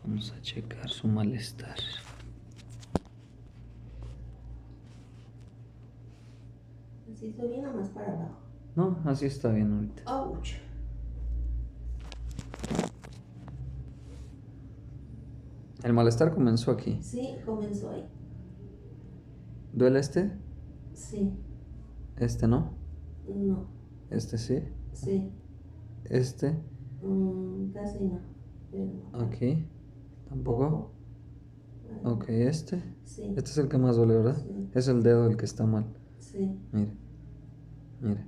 Vamos a checar su malestar. ¿Así estoy bien o más para abajo? No, así está bien ahorita. ¡Auch! El malestar comenzó aquí. Sí, comenzó ahí. ¿Duele este? Sí. Este no. No. Este sí. Sí. Este. Casi no. Pero Aquí. Tampoco. Ahí. Ok, este. Sí. Este es el que más duele, ¿verdad? Sí. Es el dedo el que está mal. Sí. Mire. Mire.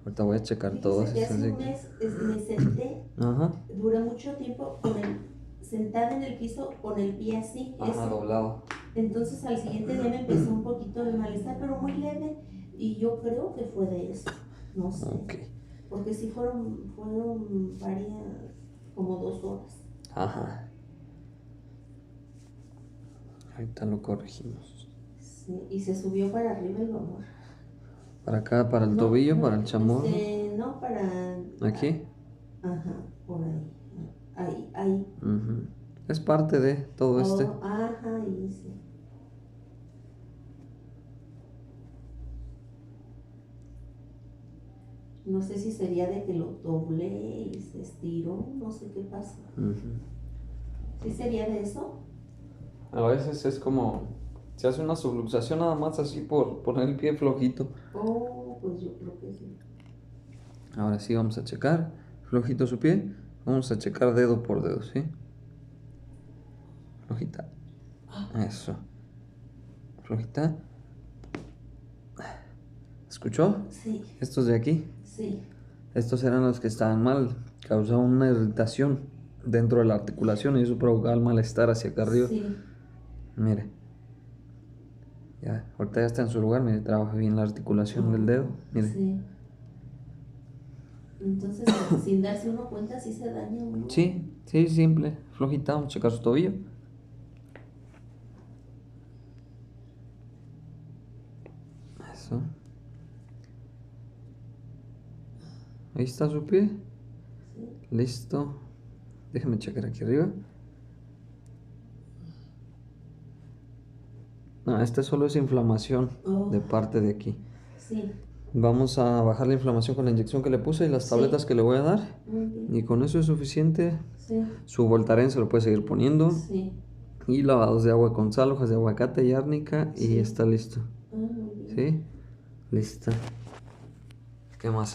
Ahorita voy a checar Fíjese todos. que hace un mes me senté. Ajá. Duré mucho tiempo sentada en el piso con el pie así. Ajá, doblado. Entonces al siguiente día me empezó un poquito de malestar, pero muy leve. Y yo creo que fue de eso. No sé. Ok. Porque sí fueron varias, como 2 horas. Ajá. Ahorita lo corregimos. Sí, y se subió para arriba el dolor. Para acá, para el tobillo, para el chamorro. No, para... Aquí. Ajá, por ahí. Ahí. Es parte de todo este. Ajá, ahí sí. No sé si sería de que lo doblé y se estiró, no sé qué pasa. ¿Sí sería de eso? A veces es como, se hace una subluxación nada más así por poner el pie flojito. Oh, pues yo creo que sí. Ahora sí vamos a checar, flojito su pie, vamos a checar dedo por dedo, ¿sí? Flojita. Eso. Flojita. ¿Escuchó? Sí. Estos de aquí. Sí. Estos eran los que estaban mal, causaban una irritación dentro de la articulación y eso provocaba el malestar hacia acá arriba. Sí. Mire. Ya, ahorita ya está en su lugar, mire, trabaja bien la articulación del dedo, mire. Sí. Entonces, sin darse uno cuenta, sí se daña uno. Sí, simple, flojita, vamos a checar su tobillo. Eso. Ahí está su pie. Sí. Listo. Déjame checar aquí arriba. No, este solo es inflamación de parte de aquí. Sí. Vamos a bajar la inflamación con la inyección que le puse y las tabletas que le voy a dar. Muy bien. Y con eso es suficiente. Sí. Su Voltaren se lo puede seguir poniendo. Sí. Y lavados de agua con sal, hojas de aguacate y árnica. Y está listo. Muy bien. ¿Sí? Listo. ¿Qué más?